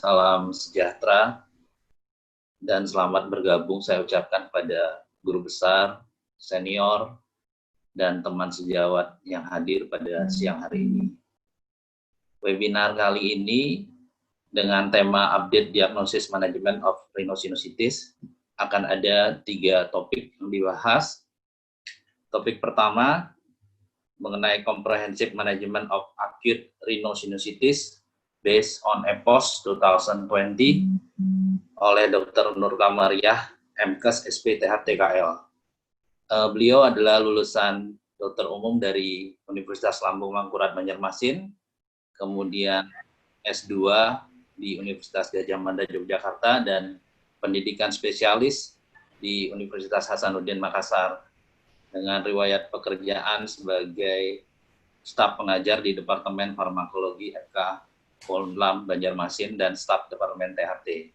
Salam sejahtera dan selamat bergabung saya ucapkan pada guru besar, senior, dan teman sejawat yang hadir pada siang hari ini. Webinar kali ini dengan tema Update Diagnosis Management of Rhinosinusitis akan ada 3 topik yang dibahas. Topik pertama mengenai Comprehensive Management of Acute Rhinosinusitis based on EPOS 2020 oleh Dr. Nur Kamariah, MKes SPTH TKL. Beliau adalah lulusan dokter umum dari Universitas Lambung Mangkurat Banjarmasin, kemudian S2 di Universitas Gadjah Mada Yogyakarta, dan pendidikan spesialis di Universitas Hasanuddin Makassar, dengan riwayat pekerjaan sebagai staf pengajar di Departemen Farmakologi FK Polham Banjarmasin dan staf Departemen THT.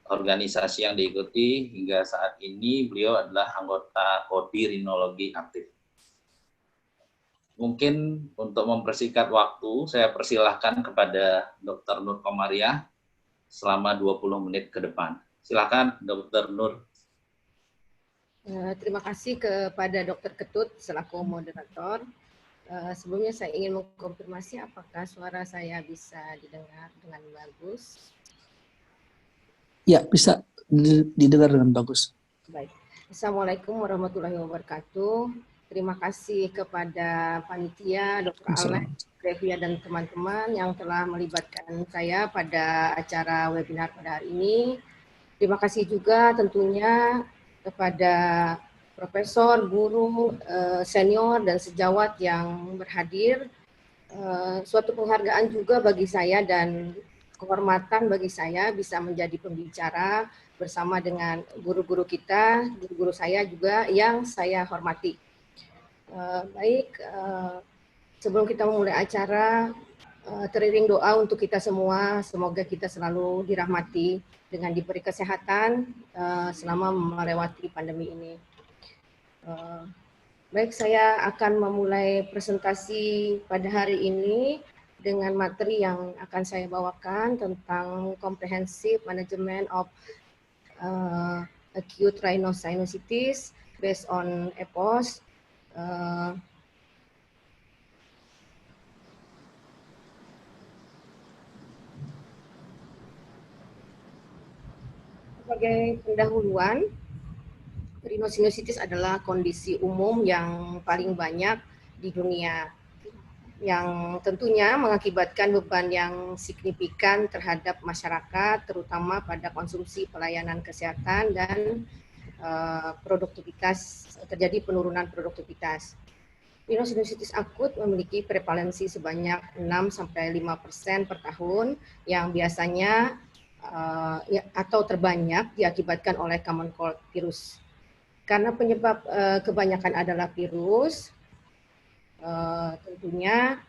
Organisasi yang diikuti hingga saat ini beliau adalah anggota Kodi Rinologi Aktif. Mungkin untuk mempersingkat waktu, saya persilahkan kepada Dr. Nur Kamariah selama 20 menit ke depan. Silakan Dr. Nur. Terima kasih kepada Dr. Ketut selaku moderator. Sebelumnya saya ingin mengkonfirmasi apakah suara saya bisa didengar dengan bagus. Ya, bisa didengar dengan bagus. Baik. Assalamualaikum warahmatullahi wabarakatuh. Terima kasih kepada panitia, Dr. Alex, Revia, dan teman-teman yang telah melibatkan saya pada acara webinar pada hari ini. Terima kasih juga tentunya kepada profesor, guru, senior, dan sejawat yang berhadir. Suatu penghargaan juga bagi saya dan kehormatan bagi saya bisa menjadi pembicara bersama dengan guru-guru kita, guru-guru saya juga yang saya hormati. Sebelum kita memulai acara, teriring doa untuk kita semua, semoga kita selalu dirahmati dengan diberi kesehatan selama melewati pandemi ini. Baik, saya akan memulai presentasi pada hari ini dengan materi yang akan saya bawakan tentang Comprehensive Management of Acute Rhinosinusitis based on EPOS. Sebagai pendahuluan, rhinosinusitis adalah kondisi umum yang paling banyak di dunia, yang tentunya mengakibatkan beban yang signifikan terhadap masyarakat, terutama pada konsumsi pelayanan kesehatan dan produktivitas, terjadi penurunan produktivitas. Rhinosinusitis akut memiliki prevalensi sebanyak 6-5% per tahun, yang biasanya atau terbanyak diakibatkan oleh common cold virus. Karena penyebab kebanyakan adalah virus, tentunya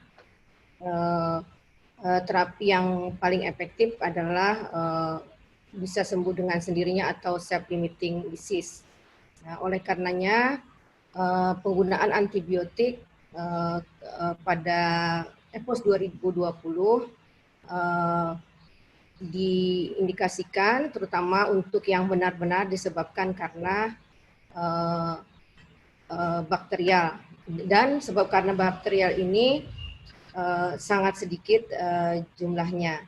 terapi yang paling efektif adalah bisa sembuh dengan sendirinya atau self-limiting disease. Nah, oleh karenanya penggunaan antibiotik pada EPOS 2020 diindikasikan terutama untuk yang benar-benar disebabkan karena bakterial, dan sebab karena bakterial ini sangat sedikit jumlahnya.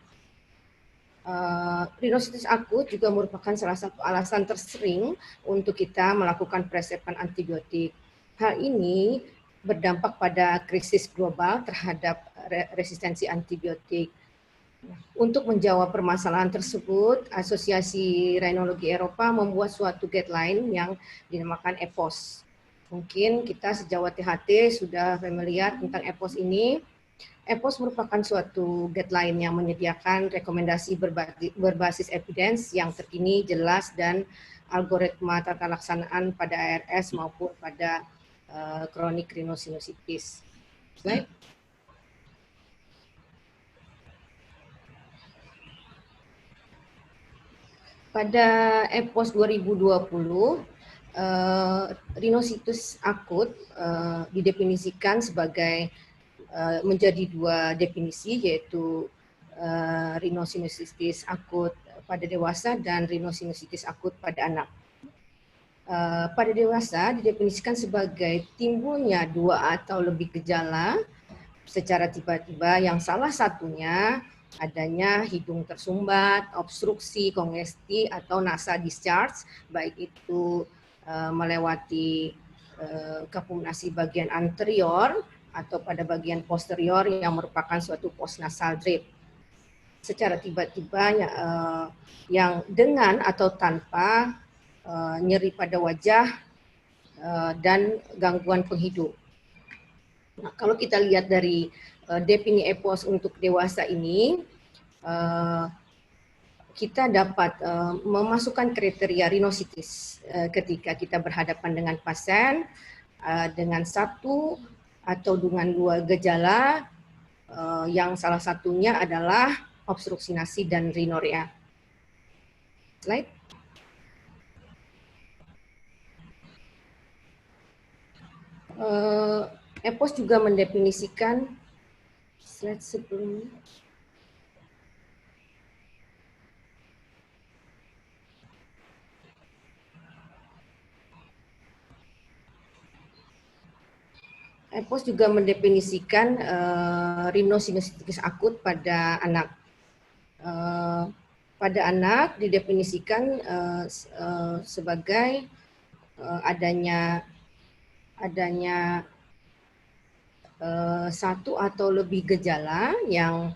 Rhinosinusitis akut juga merupakan salah satu alasan tersering untuk kita melakukan peresepan antibiotik. Hal ini berdampak pada krisis global terhadap resistensi antibiotik. Untuk menjawab permasalahan tersebut, Asosiasi Rhinologi Eropa membuat suatu guideline yang dinamakan EPOS. Mungkin kita sejawat THT sudah familiar tentang EPOS ini. EPOS merupakan suatu guideline yang menyediakan rekomendasi berbasis evidence yang terkini, jelas, dan algoritma tata laksanaan pada ARS maupun pada kronik rhinosinusitis. Baik. Pada EPOS 2020, rhinosinusitis akut didefinisikan sebagai menjadi 2 definisi, yaitu rhinosinusitis akut pada dewasa dan rhinosinusitis akut pada anak. Pada dewasa didefinisikan sebagai timbulnya 2 atau lebih gejala secara tiba-tiba yang salah satunya adanya hidung tersumbat, obstruksi, kongesti, atau nasa discharge, baik itu melewati kapumnasi bagian anterior atau pada bagian posterior yang merupakan suatu postnasal drip. Secara tiba-tiba yang dengan atau tanpa nyeri pada wajah dan gangguan penghidup. Nah, kalau kita lihat dari definisi EPOS untuk dewasa ini, kita dapat memasukkan kriteria rhinositis ketika kita berhadapan dengan pasien dengan 1 atau dengan 2 gejala yang salah satunya adalah obstruksi nasi dan rhinorea. Slide. EPOS juga mendefinisikan slide sebelumnya. EPOS juga mendefinisikan rhinosinusitis akut pada anak. Pada anak didefinisikan sebagai adanya 1 atau lebih gejala yang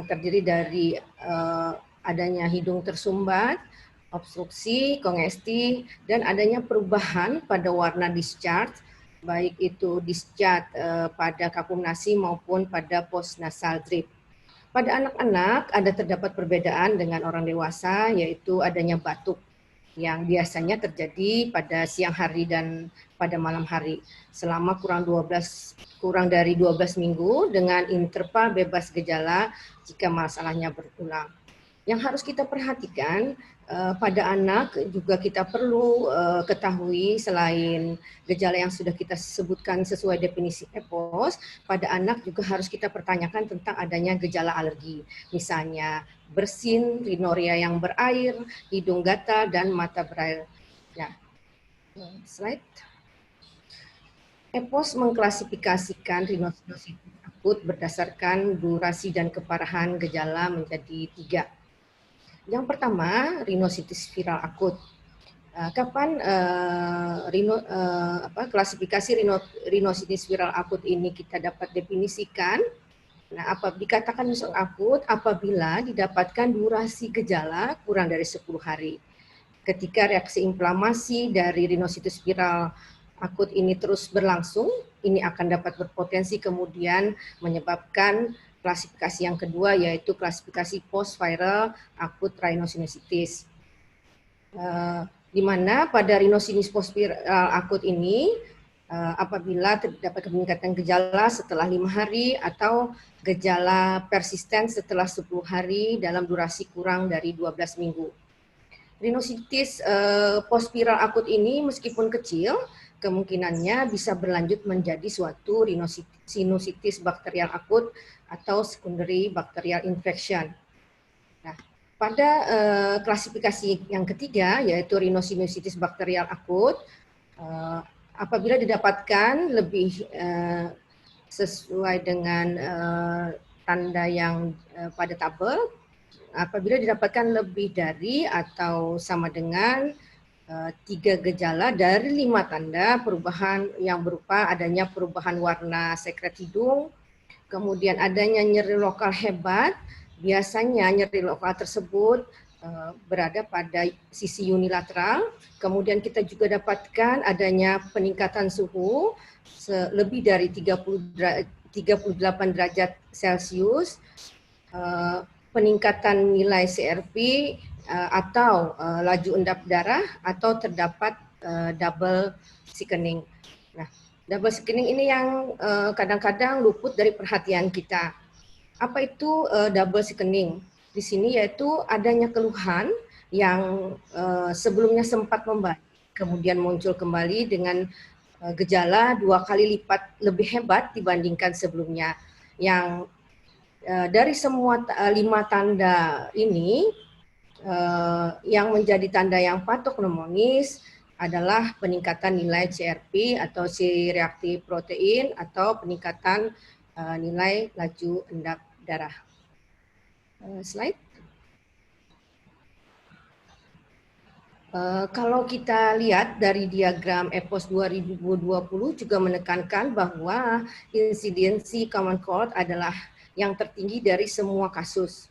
terdiri dari adanya hidung tersumbat, obstruksi, kongesti, dan adanya perubahan pada warna discharge, baik itu discharge pada kapumnasi maupun pada postnasal drip. Pada anak-anak terdapat perbedaan dengan orang dewasa, yaitu adanya batuk yang biasanya terjadi pada siang hari dan pada malam hari selama kurang dari 12 minggu dengan interval bebas gejala jika masalahnya berulang. Yang harus kita perhatikan pada anak juga kita perlu ketahui selain gejala yang sudah kita sebutkan sesuai definisi EPOS, pada anak juga harus kita pertanyakan tentang adanya gejala alergi. Misalnya bersin, rhinorea yang berair, hidung gatal, dan mata berair. Ya. Slide. EPOS mengklasifikasikan rhinosinusitis akut berdasarkan durasi dan keparahan gejala menjadi 3. Yang pertama, rhinosinusitis viral akut. Kapan klasifikasi rhinosinusitis viral akut ini kita dapat definisikan? Nah, dikatakan akut apabila didapatkan durasi gejala kurang dari 10 hari. Ketika reaksi inflamasi dari rhinosinusitis viral akut ini terus berlangsung, ini akan dapat berpotensi kemudian menyebabkan klasifikasi yang kedua, yaitu klasifikasi post-viral akut rhinosinusitis. Di mana pada rhinosinusitis post-viral akut ini, apabila terdapat peningkatan gejala setelah 5 hari atau gejala persisten setelah 10 hari dalam durasi kurang dari 12 minggu. Rhinosinusitis post-viral akut ini meskipun kecil, kemungkinannya bisa berlanjut menjadi suatu rhinosinusitis bakterial akut atau secondary bacterial infection. Nah, pada klasifikasi yang ketiga, yaitu rhinosinusitis bakterial akut, apabila didapatkan lebih sesuai dengan tanda yang pada tabel, apabila didapatkan lebih dari atau sama dengan 3 gejala dari 5 tanda perubahan yang berupa adanya perubahan warna sekret hidung, kemudian adanya nyeri lokal hebat, biasanya nyeri lokal tersebut berada pada sisi unilateral. Kemudian kita juga dapatkan adanya peningkatan suhu lebih dari 38 derajat Celcius, peningkatan nilai CRP atau laju endap darah, atau terdapat double sickening. Nah, double sickening ini yang kadang-kadang luput dari perhatian kita. Apa itu double sickening? Di sini yaitu adanya keluhan yang sebelumnya sempat membaik, kemudian muncul kembali dengan gejala 2 kali lipat lebih hebat dibandingkan sebelumnya, yang Dari semua 5 tanda ini, yang menjadi tanda yang patognomonis adalah peningkatan nilai CRP atau C-reaktif protein atau peningkatan nilai laju endap darah. Slide. Kalau kita lihat dari diagram EPOS 2020 juga menekankan bahwa insidensi common cold adalah yang tertinggi dari semua kasus.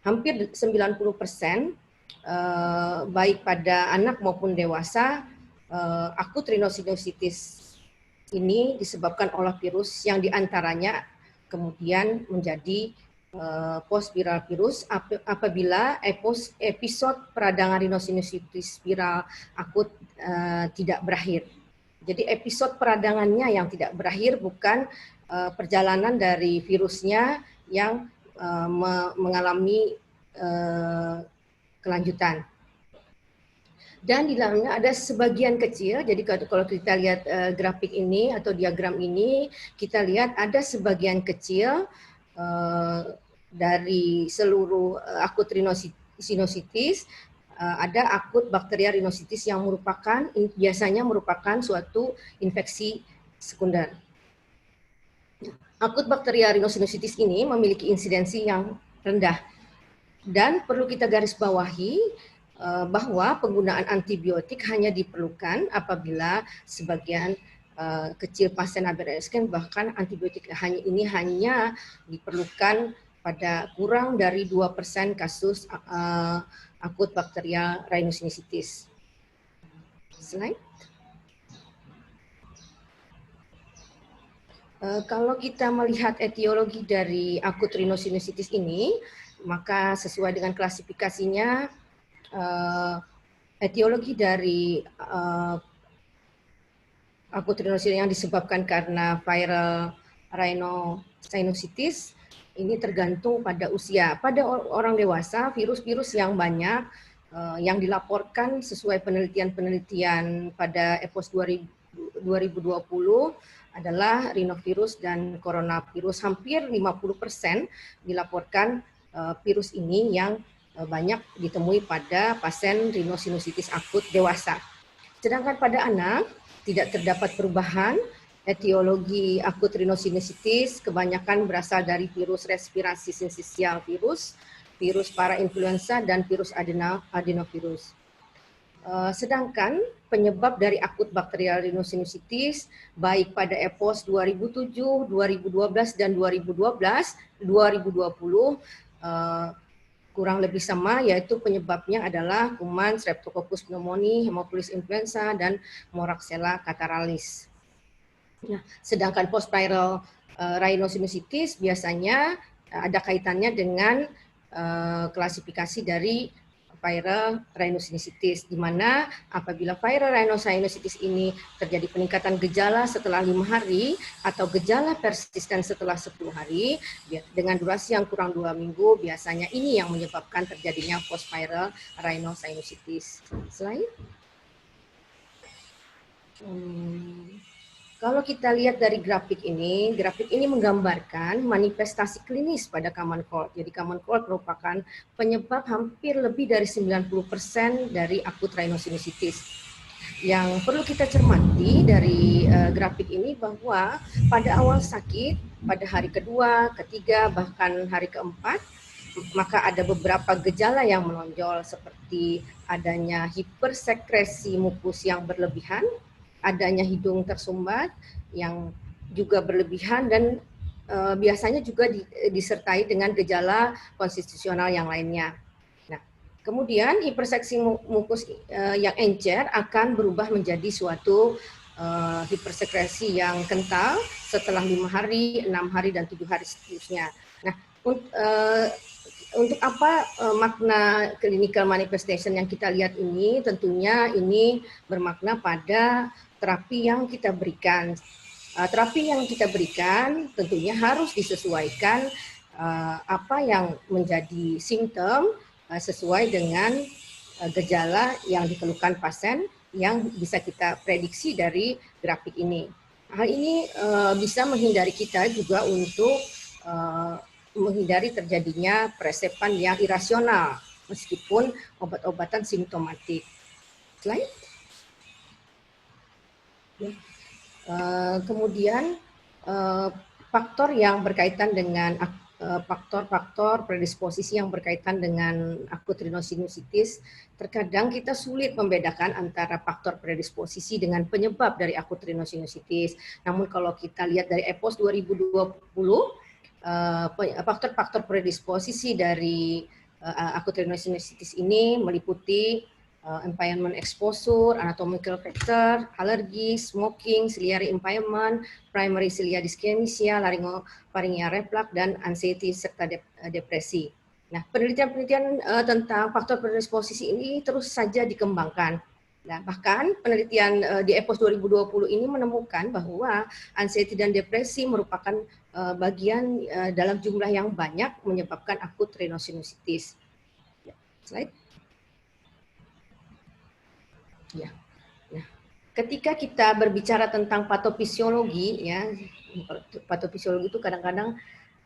Hampir 90% baik pada anak maupun dewasa, akut rhinosinusitis ini disebabkan oleh virus yang diantaranya kemudian menjadi post viral virus apabila episode peradangan rhinosinusitis viral akut tidak berakhir. Jadi episode peradangannya yang tidak berakhir, bukan perjalanan dari virusnya yang mengalami kelanjutan. Dan di dalamnya ada sebagian kecil, jadi kalau kita lihat grafik ini atau diagram ini, kita lihat ada sebagian kecil dari seluruh akut rhinosinusitis, ada akut bakteria rhinositis yang biasanya merupakan suatu infeksi sekunder. Akut bakteria rhinosinusitis ini memiliki insidensi yang rendah. Dan perlu kita garis bawahi bahwa penggunaan antibiotik hanya diperlukan apabila sebagian kecil pasien ABRSK, bahkan antibiotik ini hanya diperlukan pada kurang dari 2% kasus akut bakterial rhinosinusitis. Slide. Kalau kita melihat etiologi dari akut rhinosinusitis ini, maka sesuai dengan klasifikasinya, etiologi dari akut rhinosinusitis yang disebabkan karena viral rhinosinusitis ini tergantung pada usia. Pada orang dewasa, virus-virus yang banyak yang dilaporkan sesuai penelitian-penelitian pada EPOS 2020 adalah rhinovirus dan coronavirus. Hampir 50% dilaporkan virus ini yang banyak ditemui pada pasien rhinosinusitis akut dewasa. Sedangkan pada anak tidak terdapat perubahan. Etiologi akut rhinosinusitis kebanyakan berasal dari virus respirasi sincicial virus, virus parainfluenza, dan virus adenovirus. Sedangkan penyebab dari akut bakterial rhinosinusitis baik pada EPOS 2007, 2012, dan 2020 kurang lebih sama, yaitu penyebabnya adalah kuman, Streptococcus pneumoniae, Haemophilus influenza, dan Moraxella catarrhalis. Nah, sedangkan post viral rhinosinusitis biasanya ada kaitannya dengan klasifikasi dari viral rhinosinusitis, di mana apabila viral rhinosinusitis ini terjadi peningkatan gejala setelah 5 hari atau gejala persisten setelah 10 hari dengan durasi yang kurang 2 minggu, biasanya ini yang menyebabkan terjadinya post viral rhinosinusitis. Slide. Kalau kita lihat dari grafik ini menggambarkan manifestasi klinis pada common cold. Jadi common cold merupakan penyebab hampir lebih dari 90% dari akut rhinosinusitis. Yang perlu kita cermati dari grafik ini bahwa pada awal sakit, pada hari kedua, ketiga, bahkan hari keempat, maka ada beberapa gejala yang menonjol seperti adanya hipersekresi mukus yang berlebihan, adanya hidung tersumbat yang juga berlebihan, dan biasanya juga disertai dengan gejala konstitusional yang lainnya. Nah, kemudian hipersekresi mukus yang encer akan berubah menjadi suatu hipersekresi yang kental setelah 5 hari, 6 hari, dan 7 hari seterusnya. Nah, untuk apa makna clinical manifestation yang kita lihat ini? Tentunya ini bermakna pada terapi yang kita berikan. Terapi yang kita berikan tentunya harus disesuaikan apa yang menjadi simptom sesuai dengan gejala yang dikeluhkan pasien yang bisa kita prediksi dari grafik ini. Hal ini bisa menghindari kita juga untuk menghindari terjadinya peresepan yang irasional meskipun obat-obatan simptomatik. Slide. Kemudian faktor yang berkaitan dengan faktor-faktor predisposisi yang berkaitan dengan akut rhinosinusitis, terkadang kita sulit membedakan antara faktor predisposisi dengan penyebab dari akut rhinosinusitis. Namun kalau kita lihat dari EPOS 2020, faktor-faktor predisposisi dari akut rhinosinusitis ini meliputi impairment exposure, anatomical factor, alergi, smoking, ciliary impairment, primary cilia dyskinesia, laryngopharyngeal reflux, dan anxiety serta depresi. Nah, penelitian-penelitian tentang faktor predisposisi ini terus saja dikembangkan. Nah, bahkan penelitian di EPOS 2020 ini menemukan bahwa anxiety dan depresi merupakan bagian dalam jumlah yang banyak menyebabkan akut rhinosinusitis. Slide. Ya. Nah, ketika kita berbicara tentang patofisiologi, ya, patofisiologi itu kadang-kadang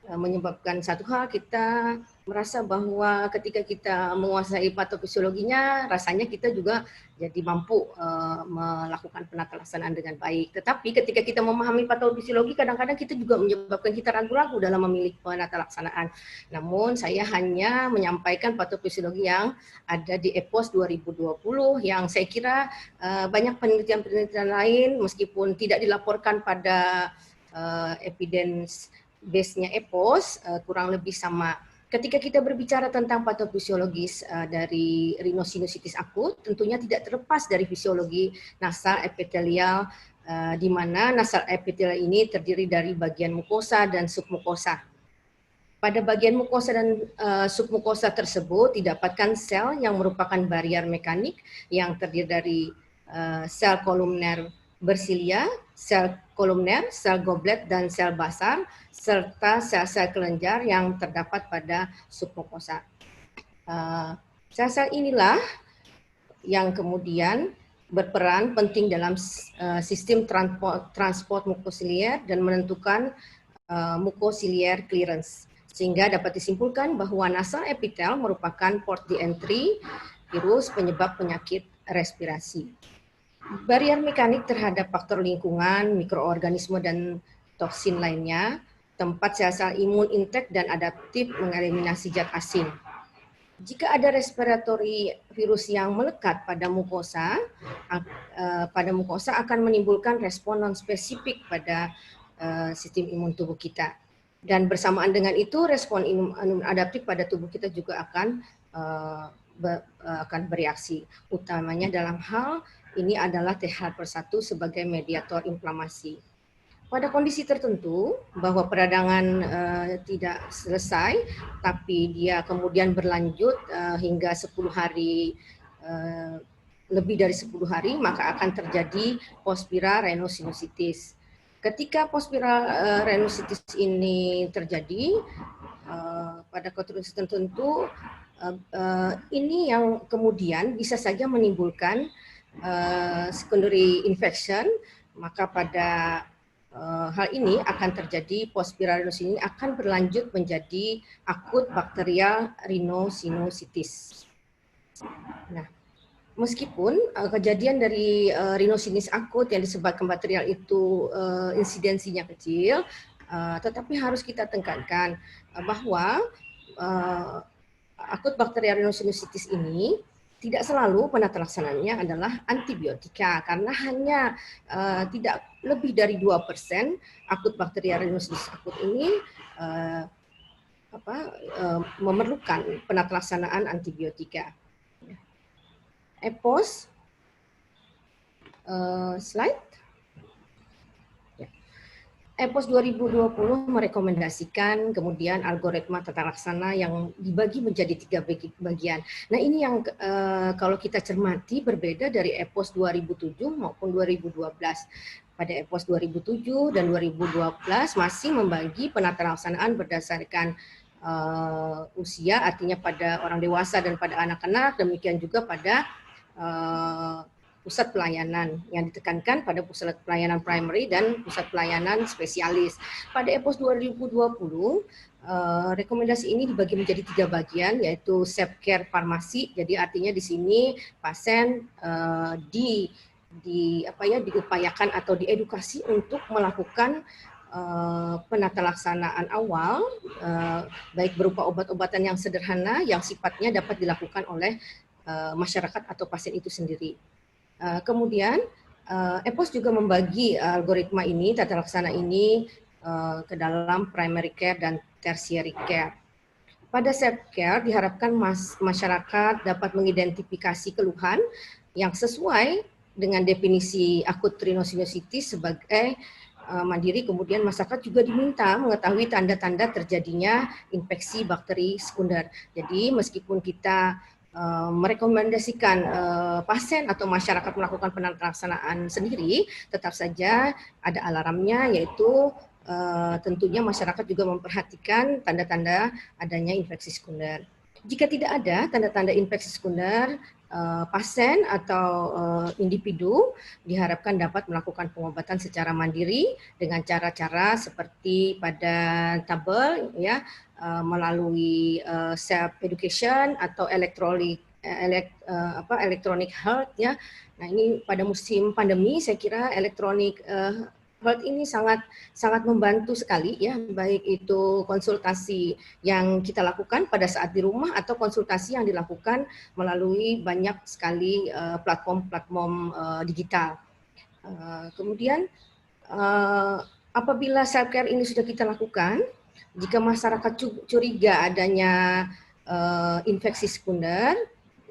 menyebabkan satu hal, kita merasa bahwa ketika kita menguasai patofisiologinya, rasanya kita juga jadi mampu melakukan penata laksanaan dengan baik. Tetapi ketika kita memahami patofisiologi, kadang-kadang kita juga menyebabkan kita ragu-ragu dalam memilih penata laksanaan. Namun saya hanya menyampaikan patofisiologi yang ada di EPOS 2020 yang saya kira banyak penelitian-penelitian lain meskipun tidak dilaporkan pada evidence base-nya EPOS kurang lebih sama. Ketika kita berbicara tentang patofisiologis dari rhinosinusitis akut, tentunya tidak terlepas dari fisiologi nasal epitelial, di mana nasal epitelial ini terdiri dari bagian mukosa dan submukosa. Pada bagian mukosa dan submukosa tersebut didapatkan sel yang merupakan barier mekanik yang terdiri dari sel kolumner bersilia, sel kolumner, sel goblet, dan sel basal, serta sel-sel kelenjar yang terdapat pada submukosa. Sel-sel inilah yang kemudian berperan penting dalam sistem transport mukosilier dan menentukan mukosilier clearance. Sehingga dapat disimpulkan bahwa nasal epitel merupakan port di entry virus penyebab penyakit respirasi. Barier mekanik terhadap faktor lingkungan, mikroorganisme, dan toksin lainnya, tempat sel-sel imun intek dan adaptif mengeliminasi zat asing. Jika ada respiratory virus yang melekat pada mukosa akan menimbulkan respon non-spesifik pada sistem imun tubuh kita. Dan bersamaan dengan itu, respon imun adaptif pada tubuh kita juga akan bereaksi. Utamanya dalam hal ini adalah TH1 sebagai mediator inflamasi. Pada kondisi tertentu bahwa peradangan tidak selesai, tapi dia kemudian berlanjut hingga 10 hari, lebih dari 10 hari, maka akan terjadi post-viral rhinosinusitis. Ketika post-viral rhinosinusitis ini terjadi, pada kondisi tertentu, ini yang kemudian bisa saja menimbulkan secondary infection, maka pada hal ini akan terjadi post-viral rhinosinusitis ini akan berlanjut menjadi akut bakterial rhinosinusitis. Nah, meskipun kejadian dari rhinosinusitis akut yang disebabkan bakterial itu insidensinya kecil, tetapi harus kita tekankan bahwa akut bakterial rhinosinusitis ini tidak selalu penata laksanaannya adalah antibiotika, karena hanya tidak lebih dari 2% akut bakterial rhinosinusitis akut ini memerlukan penata laksanaan antibiotika. EPOS, slide. EPOS 2020 merekomendasikan kemudian algoritma tata laksana yang dibagi menjadi 3 bagian. Nah, ini yang kalau kita cermati berbeda dari EPOS 2007 maupun 2012. Pada EPOS 2007 dan 2012 masih membagi penata laksanaan berdasarkan usia, artinya pada orang dewasa dan pada anak-anak, demikian juga pada pusat pelayanan yang ditekankan pada pusat pelayanan primary dan pusat pelayanan spesialis. Pada EPOS 2020, rekomendasi ini dibagi menjadi 3 bagian, yaitu self care farmasi. Jadi artinya di sini pasien diupayakan atau diedukasi untuk melakukan penata laksanaan awal, baik berupa obat-obatan yang sederhana yang sifatnya dapat dilakukan oleh masyarakat atau pasien itu sendiri. Kemudian EPOS juga membagi algoritma ini, tata laksana ini ke dalam primary care dan tertiary care. Pada self care diharapkan masyarakat dapat mengidentifikasi keluhan yang sesuai dengan definisi akut rhinosinusitis sebagai mandiri. Kemudian masyarakat juga diminta mengetahui tanda-tanda terjadinya infeksi bakteri sekunder. Jadi meskipun kita merekomendasikan pasien atau masyarakat melakukan penelaksanaan sendiri, tetap saja ada alarmnya, yaitu tentunya masyarakat juga memperhatikan tanda-tanda adanya infeksi sekunder. Jika tidak ada tanda-tanda infeksi sekunder, pasien atau individu diharapkan dapat melakukan pengobatan secara mandiri dengan cara-cara seperti pada tabel, ya, melalui self education atau electronic health, ya. Nah, ini pada musim pandemi saya kira electronic health ini sangat membantu sekali, ya, baik itu konsultasi yang kita lakukan pada saat di rumah atau konsultasi yang dilakukan melalui banyak sekali platform digital. Kemudian apabila self care ini sudah kita lakukan, jika masyarakat curiga adanya infeksi sekunder,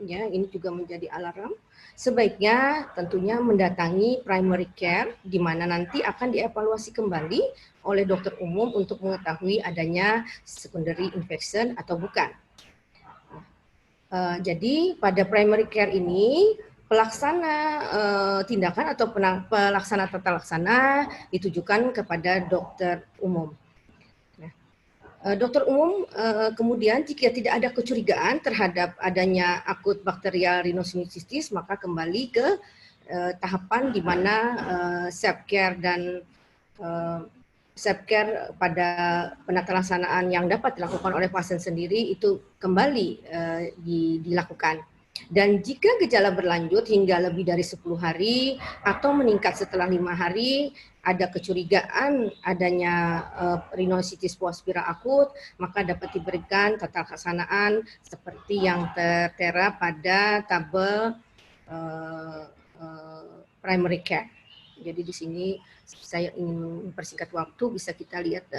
ya, ini juga menjadi alarm, sebaiknya tentunya mendatangi primary care, di mana nanti akan dievaluasi kembali oleh dokter umum untuk mengetahui adanya secondary infection atau bukan. Jadi pada primary care ini pelaksana tindakan atau pelaksana tata laksana ditujukan kepada dokter umum. Dokter umum kemudian jika tidak ada kecurigaan terhadap adanya akut bakterial rhinosinusitis, maka kembali ke tahapan di mana self care dan self care pada penata laksanaan yang dapat dilakukan oleh pasien sendiri itu kembali dilakukan. Dan jika gejala berlanjut hingga lebih dari 10 hari atau meningkat setelah 5 hari, ada kecurigaan adanya rhinosinusitis puaspira akut, maka dapat diberikan tata laksanaan seperti yang tertera pada tabel primary care. Jadi di sini saya ingin mempersingkat waktu, bisa kita lihat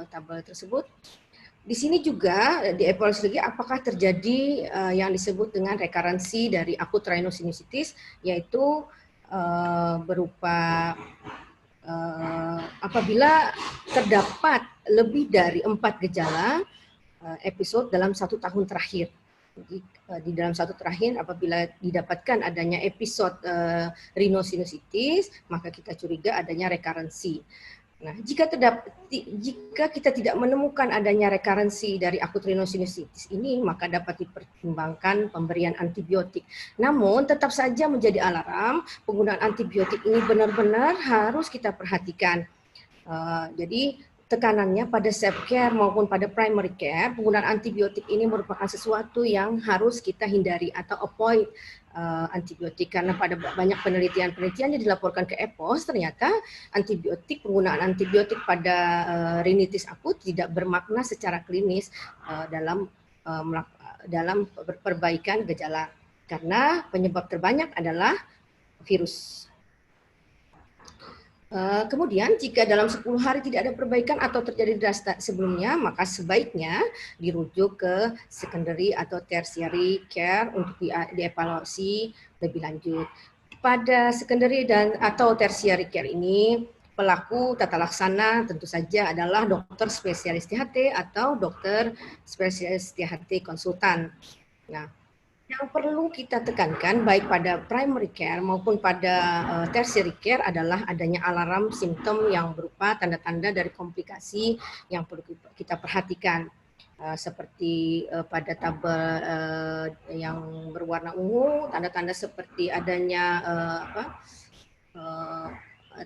tabel tersebut. Di sini juga dievaluasi lagi apakah terjadi yang disebut dengan rekarensi dari akut rhinosinusitis, yaitu berupa apabila terdapat lebih dari 4 gejala episode dalam 1 tahun terakhir. Jadi, di dalam 1 terakhir apabila didapatkan adanya episode rhinosinusitis, maka kita curiga adanya rekarensi. Nah, jika kita tidak menemukan adanya rekarensi dari akut rhinosinusitis ini, maka dapat dipertimbangkan pemberian antibiotik. Namun, tetap saja menjadi alarm, penggunaan antibiotik ini benar-benar harus kita perhatikan. Jadi, tekanannya pada self care maupun pada primary care, penggunaan antibiotik ini merupakan sesuatu yang harus kita hindari atau avoid antibiotik, karena pada banyak penelitian yang dilaporkan ke EPOS ternyata penggunaan antibiotik pada rinitis akut tidak bermakna secara klinis dalam perbaikan gejala, karena penyebab terbanyak adalah virus. Kemudian jika dalam 10 hari tidak ada perbaikan atau terjadi drastis sebelumnya, maka sebaiknya dirujuk ke secondary atau tertiary care untuk dievaluasi lebih lanjut. Pada secondary atau tertiary care ini, pelaku tata laksana tentu saja adalah dokter spesialis THT atau dokter spesialis THT konsultan. Nah, yang perlu kita tekankan baik pada primary care maupun pada tertiary care adalah adanya alarm simptom yang berupa tanda-tanda dari komplikasi yang perlu kita perhatikan. seperti pada tabel yang berwarna ungu, tanda-tanda seperti adanya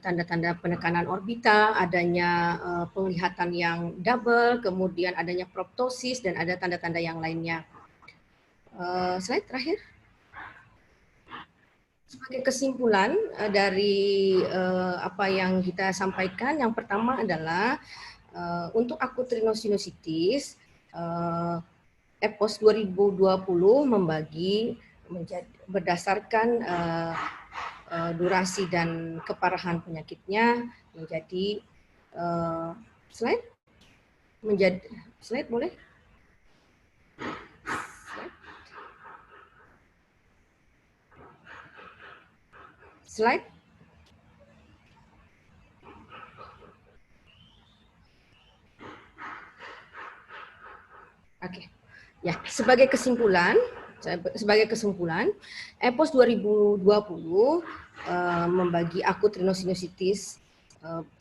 tanda-tanda penekanan orbita, adanya penglihatan yang double, kemudian adanya proptosis, dan ada tanda-tanda yang lainnya. Slide terakhir. Sebagai kesimpulan dari apa yang kita sampaikan, yang pertama adalah untuk akut rhinosinusitis, EPOS 2020 membagi berdasarkan durasi dan keparahan penyakitnya menjadi slide boleh? Slide. Oke. Ya, sebagai kesimpulan, EPOS 2020 membagi akut rhinosinusitis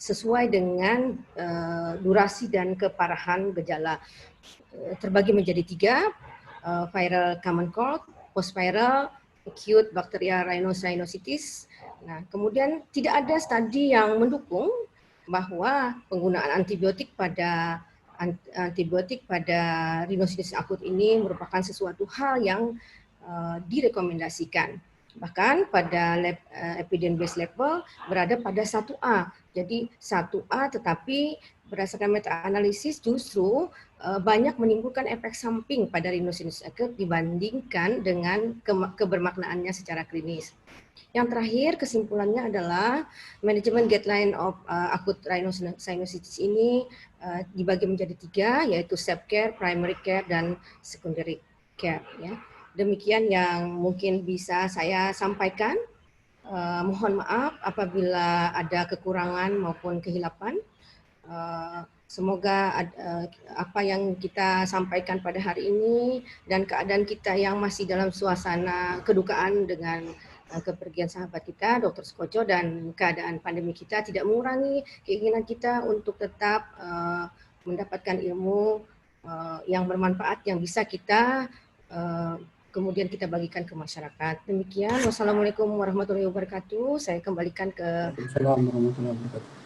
sesuai dengan durasi dan keparahan gejala. Terbagi menjadi 3, viral common cold, post-viral, acute bacterial rhinosinusitis. Nah, kemudian tidak ada studi yang mendukung bahwa penggunaan antibiotik pada rhinosinusitis akut ini merupakan sesuatu hal yang direkomendasikan. Bahkan pada epidemic level berada pada 1A. Jadi 1A tetapi berdasarkan meta-analisis justru banyak menimbulkan efek samping pada rhinosinusitis akut dibandingkan dengan kebermaknaannya secara klinis. Yang terakhir kesimpulannya adalah manajemen guideline of acute rhinosinusitis ini dibagi menjadi 3, yaitu self-care, primary care, dan secondary care. Ya. Demikian yang mungkin bisa saya sampaikan. Mohon maaf apabila ada kekurangan maupun kehilapan. Semoga apa yang kita sampaikan pada hari ini dan keadaan kita yang masih dalam suasana kedukaan dengan kepergian sahabat kita, Dr. Sukoco, dan keadaan pandemi kita tidak mengurangi keinginan kita untuk tetap mendapatkan ilmu yang bermanfaat yang bisa kita kemudian kita bagikan ke masyarakat. Demikian, wassalamualaikum warahmatullahi wabarakatuh. Saya kembalikan ke Waalaikumsalam warahmatullahi wabarakatuh.